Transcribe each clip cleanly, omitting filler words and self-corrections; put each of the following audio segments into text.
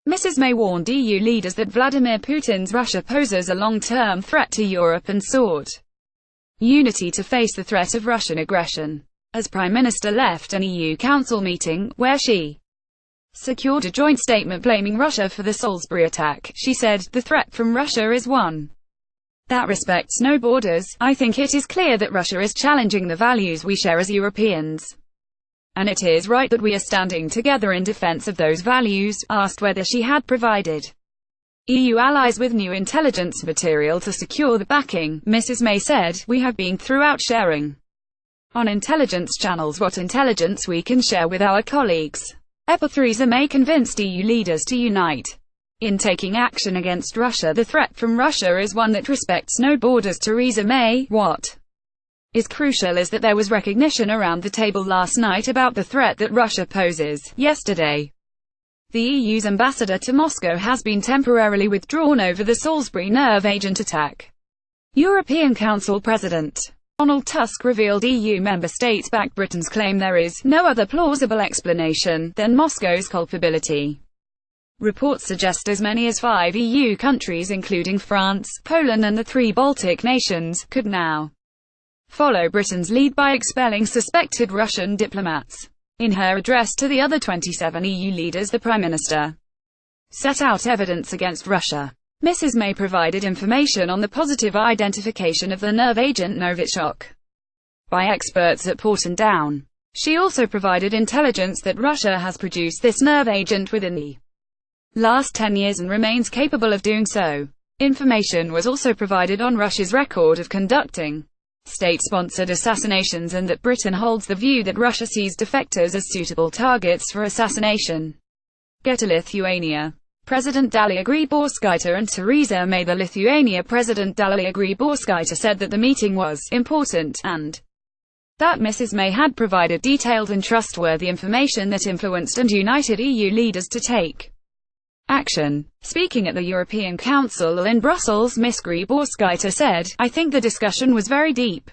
Mrs. May warned EU leaders that Vladimir Putin's Russia poses a long-term threat to Europe and sought unity to face the threat of Russian aggression. As Prime Minister left an EU Council meeting, where she secured a joint statement blaming Russia for the Salisbury attack, she said, "The threat from Russia is one that respects no borders. I think it is clear that Russia is challenging the values we share as Europeans. And it is right that we are standing together in defense of those values." Asked whether she had provided EU allies with new intelligence material to secure the backing, Mrs. May said, "We have been throughout sharing on intelligence channels what intelligence we can share with our colleagues." EPATheresa May convinced EU leaders to unite in taking action against Russia. "The threat from Russia is one that respects no borders." Theresa May, "What is crucial is that there was recognition around the table last night about the threat that Russia poses." Yesterday, the EU's ambassador to Moscow has been temporarily withdrawn over the Salisbury nerve agent attack. European Council President Donald Tusk revealed EU member states back Britain's claim there is no other plausible explanation than Moscow's culpability. Reports suggest as many as 5 EU countries, including France, Poland and the 3 Baltic nations, could now follow Britain's lead by expelling suspected Russian diplomats. In her address to the other 27 EU leaders, the Prime Minister set out evidence against Russia. Mrs. May provided information on the positive identification of the nerve agent Novichok by experts at Porton Down. She also provided intelligence that Russia has produced this nerve agent within the last 10 years and remains capable of doing so. Information was also provided on Russia's record of conducting state-sponsored assassinations and that Britain holds the view that Russia sees defectors as suitable targets for assassination. Get to Lithuania. President Dalia Grybauskaitė and Theresa May. The Lithuania President Dalia Grybauskaitė said that the meeting was important, and that Mrs. May had provided detailed and trustworthy information that influenced and united EU leaders to take action. Speaking at the European Council in Brussels, Ms. Grybauskaitė said, "I think the discussion was very deep,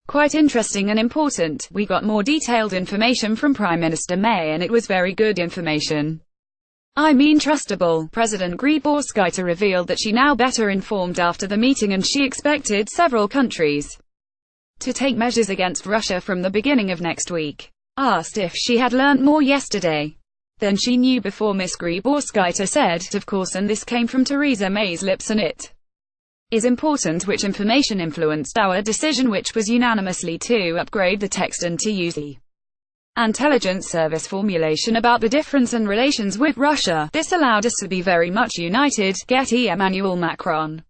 quite interesting and important. We got more detailed information from Prime Minister May and it was very good information. I mean trustable." President Grybauskaitė revealed that she now better informed after the meeting and she expected several countries to take measures against Russia from the beginning of next week. Asked if she had learnt more yesterday than she knew before, Ms. Grybauskaitė said, "Of course, and this came from Theresa May's lips and it is important which information influenced our decision, which was unanimously to upgrade the text and to use the intelligence service formulation about the difference and relations with Russia. This allowed us to be very much united." Getty. Emmanuel Macron,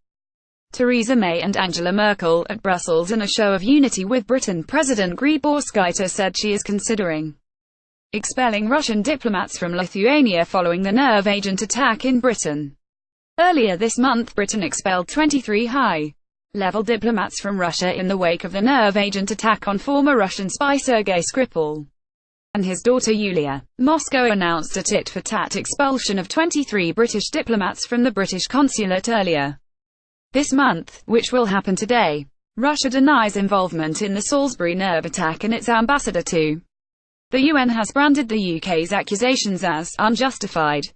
Theresa May and Angela Merkel at Brussels in a show of unity with Britain. President Grybauskaitė said she is considering expelling Russian diplomats from Lithuania following the nerve agent attack in Britain. Earlier this month, Britain expelled 23 high-level diplomats from Russia in the wake of the nerve agent attack on former Russian spy Sergei Skripal and his daughter Yulia. Moscow announced a tit-for-tat expulsion of 23 British diplomats from the British consulate earlier this month, which will happen today. Russia denies involvement in the Salisbury nerve attack and its ambassador to the UN has branded the UK's accusations as unjustified.